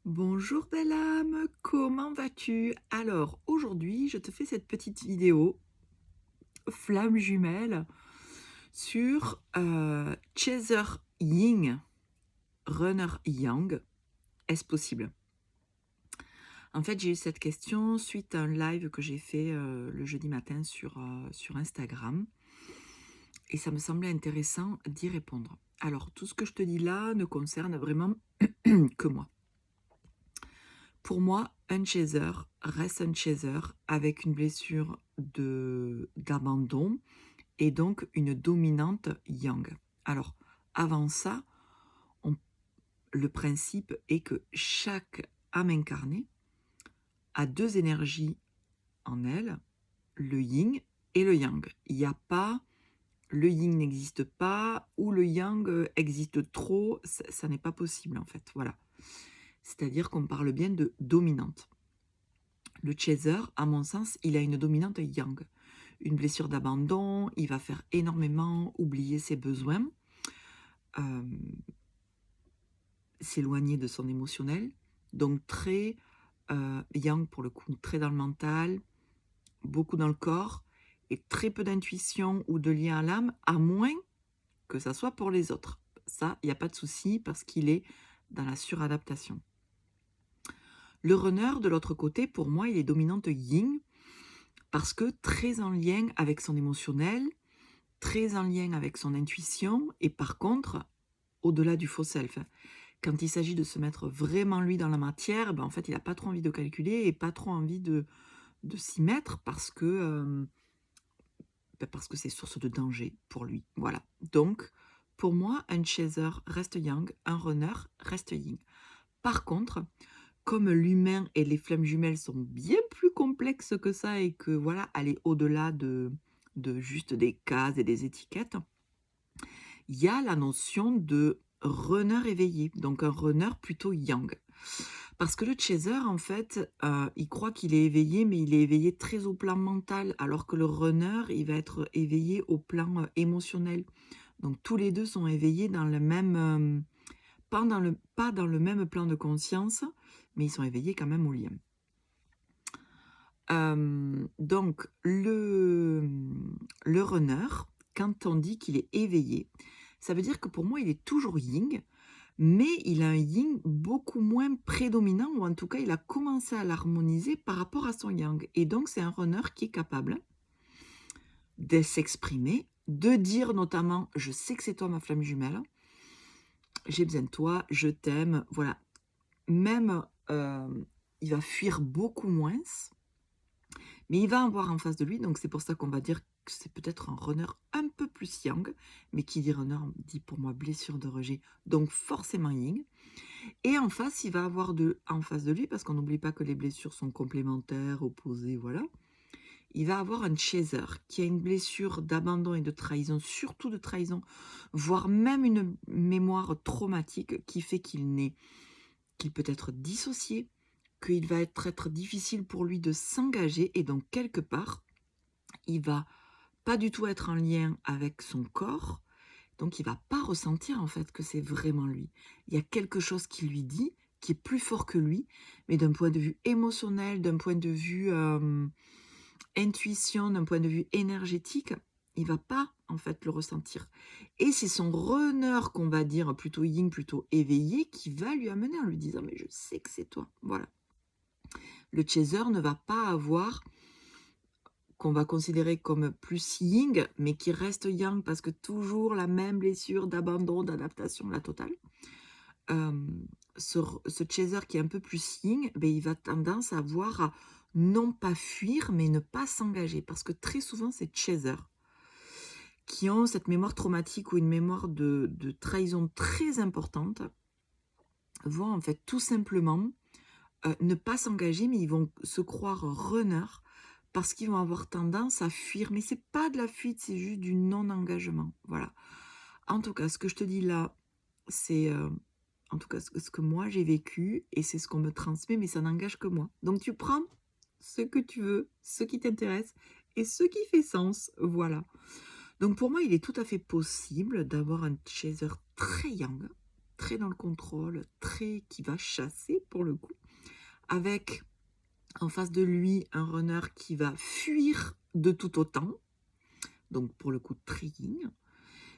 Bonjour belle âme, comment vas-tu? Alors aujourd'hui, je te fais cette petite vidéo flamme jumelle sur Chaser Yin, Runner Yang. Est-ce possible? En fait, j'ai eu cette question suite à un live que j'ai fait le jeudi matin sur Instagram et ça me semblait intéressant d'y répondre. Alors, tout ce que je te dis là ne concerne vraiment que moi. Pour moi, un chaser reste un chaser avec une blessure d'abandon et donc une dominante yang. Alors, avant ça, on- le principe est que chaque âme incarnée a deux énergies en elle, le yin et le yang. Il n'y a pas, le yin n'existe pas ou le yang existe trop, ça n'est pas possible en fait. Voilà. C'est-à-dire qu'on parle bien de dominante. Le chaser, à mon sens, il a une dominante yang. Une blessure d'abandon, il va faire énormément oublier ses besoins, euh, s'éloigner de son émotionnel. Donc très yang pour le coup, très dans le mental, beaucoup dans le corps, et très peu d'intuition ou de lien à l'âme, à moins que ça soit pour les autres. Ça, il n'y a pas de souci parce qu'il est dans la suradaptation. Le runner, de l'autre côté, pour moi, il est dominante yin, parce que très en lien avec son émotionnel, très en lien avec son intuition, et par contre, au-delà du faux self. Quand il s'agit de se mettre vraiment lui dans la matière, ben en fait, il n'a pas trop envie de calculer et pas trop envie de s'y mettre parce que c'est source de danger pour lui. Voilà. Donc, pour moi, un chaser reste yang, un runner reste yin. Par contre, comme l'humain et les flammes jumelles sont bien plus complexes que ça et que voilà, aller au-delà de juste des cases et des étiquettes, il y a la notion de runner éveillé, donc un runner plutôt yang. Parce que le chaser, en fait, il croit qu'il est éveillé, mais il est éveillé très au plan mental, alors que le runner, il va être éveillé au plan émotionnel. Donc tous les deux sont éveillés dans le même, pas dans le même plan de conscience, mais ils sont éveillés quand même au lien. Donc le runner, quand on dit qu'il est éveillé, ça veut dire que pour moi, il est toujours yin, mais il a un yin beaucoup moins prédominant, ou en tout cas, il a commencé à l'harmoniser par rapport à son yang. Et donc, c'est un runner qui est capable de s'exprimer, de dire notamment: «Je sais que c'est toi ma flamme jumelle, j'ai besoin de toi, je t'aime», voilà. Même, il va fuir beaucoup moins, mais il va avoir en face de lui, donc c'est pour ça qu'on va dire que c'est peut-être un runner un peu plus yang, mais qui dit runner dit pour moi blessure de rejet, donc forcément yin. Et en face, il va avoir en face de lui, parce qu'on n'oublie pas que les blessures sont complémentaires, opposées, voilà. Il va avoir un chaser qui a une blessure d'abandon et de trahison, surtout de trahison, voire même une mémoire traumatique qui fait qu'il peut être dissocié, qu'il va être difficile pour lui de s'engager, et donc quelque part, il va pas du tout être en lien avec son corps, donc il va pas ressentir en fait que c'est vraiment lui. Il y a quelque chose qui lui dit, qui est plus fort que lui, mais d'un point de vue émotionnel, d'un point de vue intuition, d'un point de vue énergétique, il va pas en fait le ressentir. Et c'est son runner qu'on va dire plutôt yin, plutôt éveillé, qui va lui amener en lui disant: «Mais je sais que c'est toi». Voilà. Le chaser ne va pas avoir, qu'on va considérer comme plus yin, mais qui reste yang, parce que toujours la même blessure d'abandon, d'adaptation, la totale. Ce chaser qui est un peu plus yin, ben, il va tendance à avoir à non pas fuir, mais ne pas s'engager. Parce que très souvent, ces chasers qui ont cette mémoire traumatique ou une mémoire de trahison très importante vont en fait tout simplement ne pas s'engager, mais ils vont se croire runner parce qu'ils vont avoir tendance à fuir. Mais c'est pas de la fuite, c'est juste du non-engagement. Voilà. En tout cas, ce que je te dis là, c'est en tout cas ce que moi j'ai vécu, et c'est ce qu'on me transmet, mais ça n'engage que moi. Donc tu prends ce que tu veux, ce qui t'intéresse et ce qui fait sens. Voilà. Donc pour moi, il est tout à fait possible d'avoir un chaser très yang, très dans le contrôle, très qui va chasser pour le coup, avec en face de lui un runner qui va fuir de tout autant, donc pour le coup très yin,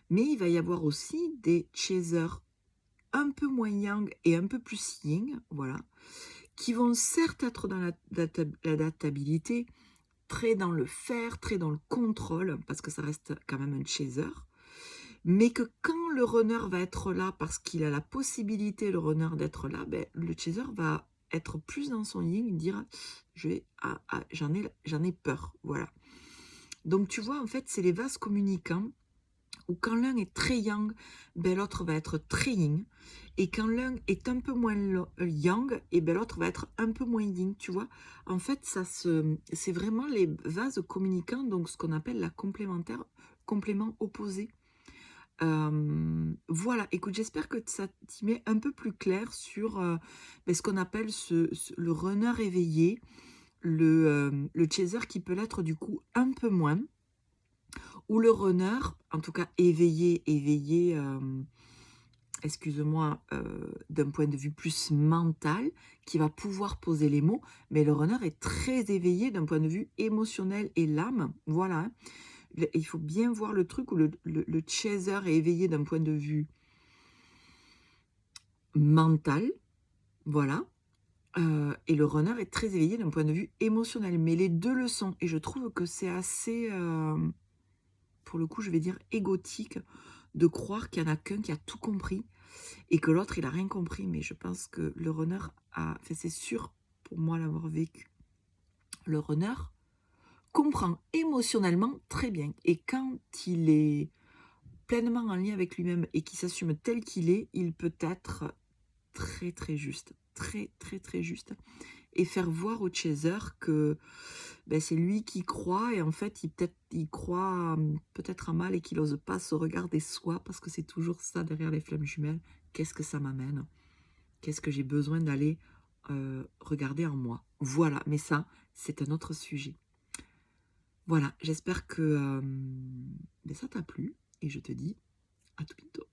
mais il va y avoir aussi des chasers un peu moins yang et un peu plus yin, voilà, qui vont certes être dans l'adaptabilité, très dans le faire, très dans le contrôle, parce que ça reste quand même un chaser, mais que quand le runner va être là, parce qu'il a la possibilité, le runner, d'être là, ben, le chaser va être plus dans son yin, il dira j'en ai peur, voilà. Donc tu vois, en fait, c'est les vases communicants où quand l'un est très yang, ben, l'autre va être très yin, et quand l'un est un peu moins yang, et ben, l'autre va être un peu moins yin, tu vois. En fait, c'est vraiment les vases communicants, donc ce qu'on appelle la complément opposé. Voilà, écoute, j'espère que ça t'y met un peu plus clair sur ben, ce qu'on appelle le runner éveillé, le chaser qui peut l'être du coup un peu moins, ou le runner, en tout cas éveillé, excuse-moi, d'un point de vue plus mental, qui va pouvoir poser les mots, mais le runner est très éveillé d'un point de vue émotionnel et l'âme, voilà, hein. Il faut bien voir le truc où le chaser est éveillé d'un point de vue mental, voilà, et le runner est très éveillé d'un point de vue émotionnel, mais les 2 le sont, et je trouve que c'est assez, pour le coup, je vais dire égotique, de croire qu'il y en a qu'un qui a tout compris et que l'autre, il a rien compris. Mais je pense que le runner enfin, c'est sûr, pour moi l'avoir vécu, le runner comprend émotionnellement très bien. Et quand il est pleinement en lien avec lui-même et qu'il s'assume tel qu'il est, il peut être très très juste. Très très très juste. Et faire voir au chaser que ben, c'est lui qui croit, et en fait il croit peut-être à mal, et qu'il n'ose pas se regarder soi, parce que c'est toujours ça derrière les flammes jumelles. Qu'est-ce que ça m'amène? Qu'est-ce que j'ai besoin d'aller regarder en moi? Voilà, mais ça, c'est un autre sujet. Voilà, j'espère que ben, ça t'a plu, et je te dis à tout bientôt.